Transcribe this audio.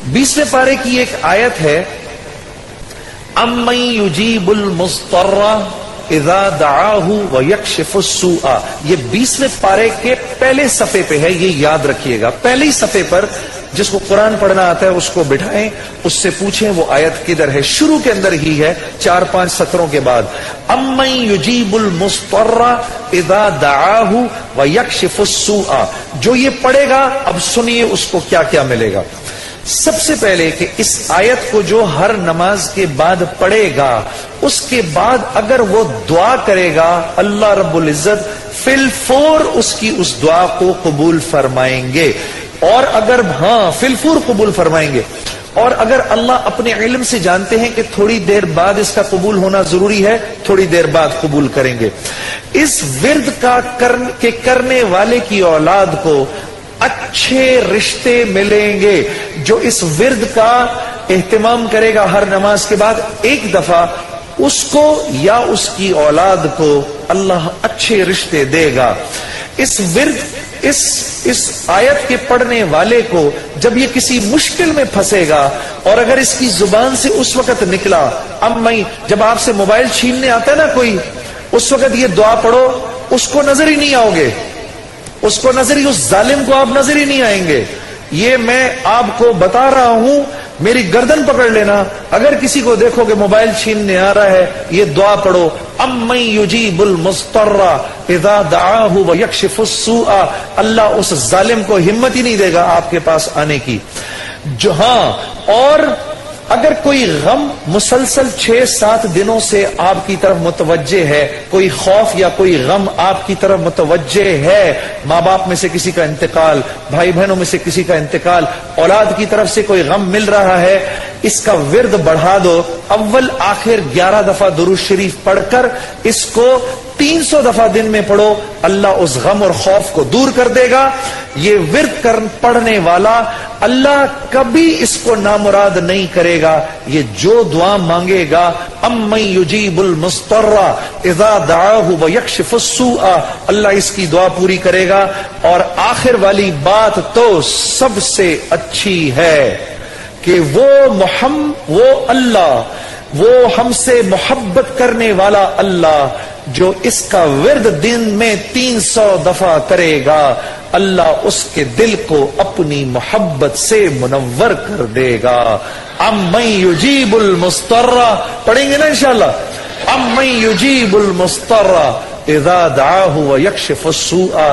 20वें पारे की एक आयत है, अम्मन युजीबुल मुस्तर्रा इज़ा दआहु व यक्शिफुस सूआ। ये 20वें पारे के पहले सफ़े पे है, ये याद रखिएगा। पहले ही सफ़े पर जिसको कुरान पढ़ना आता है उसको बिठाएं, उससे पूछें वो आयत किधर है। शुरू के अंदर ही है, 4-5 सत्रों के बाद। अम्मन युजीबुल मुस्तर्रा इज़ा दआहु व यक्शिफुस सूआ। जो ये पढ़ेगा, अब सुनिए उसको क्या क्या मिलेगा। सबसे पहले कि इस आयत को जो हर नमाज के बाद पढ़ेगा, उसके बाद अगर वो दुआ करेगा, अल्लाह रब्बुल इज्जत फिलफौर उसकी उस दुआ को कबूल फरमाएंगे। और अगर फिलफौर कबूल फरमाएंगे। और अगर अल्लाह अपने इल्म से जानते हैं कि थोड़ी देर बाद इसका कबूल होना जरूरी है, थोड़ी देर बाद कबूल करेंगे। इस विर्द का करने वाले की औलाद को अच्छे रिश्ते मिलेंगे। जो इस विर्द का एहतमाम करेगा हर नमाज के बाद एक दफा, उसको या उसकी औलाद को अल्लाह अच्छे रिश्ते देगा। इस विर्द इस आयत के पढ़ने वाले को जब ये किसी मुश्किल में फंसेगा, और अगर इसकी जुबान से उस वक्त निकला, जब आपसे मोबाइल छीनने आता है ना कोई, उस वक्त ये दुआ पढ़ो, उसको नजर ही नहीं आओगे, उसको नजर ही, उस जालिम को आप नजर ही नहीं आएंगे। ये मैं आपको बता रहा हूं, मेरी गर्दन पकड़ लेना। अगर किसी को देखोगे मोबाइल छीनने आ रहा है, ये दुआ पढ़ो, अम्मन युजीबुल मुस्तर्रा इज़ा दआहु व यक्शिफुस सूआ। अल्लाह उस जालिम को हिम्मत ही नहीं देगा आपके पास आने की। जो और अगर कोई गम मुसलसल 6-7 दिनों से आपकी तरफ मुतवज्जे है, कोई खौफ या कोई गम आपकी तरफ मुतवज्जे है, माँ बाप में से किसी का इंतकाल, भाई बहनों में से किसी का इंतकाल, औलाद की तरफ से कोई गम मिल रहा है, इसका विर्द बढ़ा दो। अव्वल आखिर 11 दफा दुरूद शरीफ पढ़कर इसको 300 दफा दिन में पढ़ो, अल्लाह उस गम और खौफ को दूर कर देगा। ये विर्द पढ़ने वाला अल्लाह कभी इसको नामुराद नहीं करेगा। ये जो दुआ मांगेगा, अम्मन युजीबुल मुस्तर्रा इज़ा दआहु व यक्शिफुस सूआ, अल्लाह इसकी दुआ पूरी करेगा। और आखिर वाली बात तो सबसे अच्छी है कि वो अल्लाह, वो हमसे मोहब्बत करने वाला अल्लाह, जो इसका विर्द दिन में 300 दफा करेगा, अल्लाह उसके दिल को अपनी मोहब्बत से मुनव्वर कर देगा। अम्मन युजीबुल मुस्तर्रा, पढ़ेंगे ना इंशाअल्लाह। अम्मन युजीबुल मुस्तर्रा इज़ा दआहु व यक्शिफुस सूआ,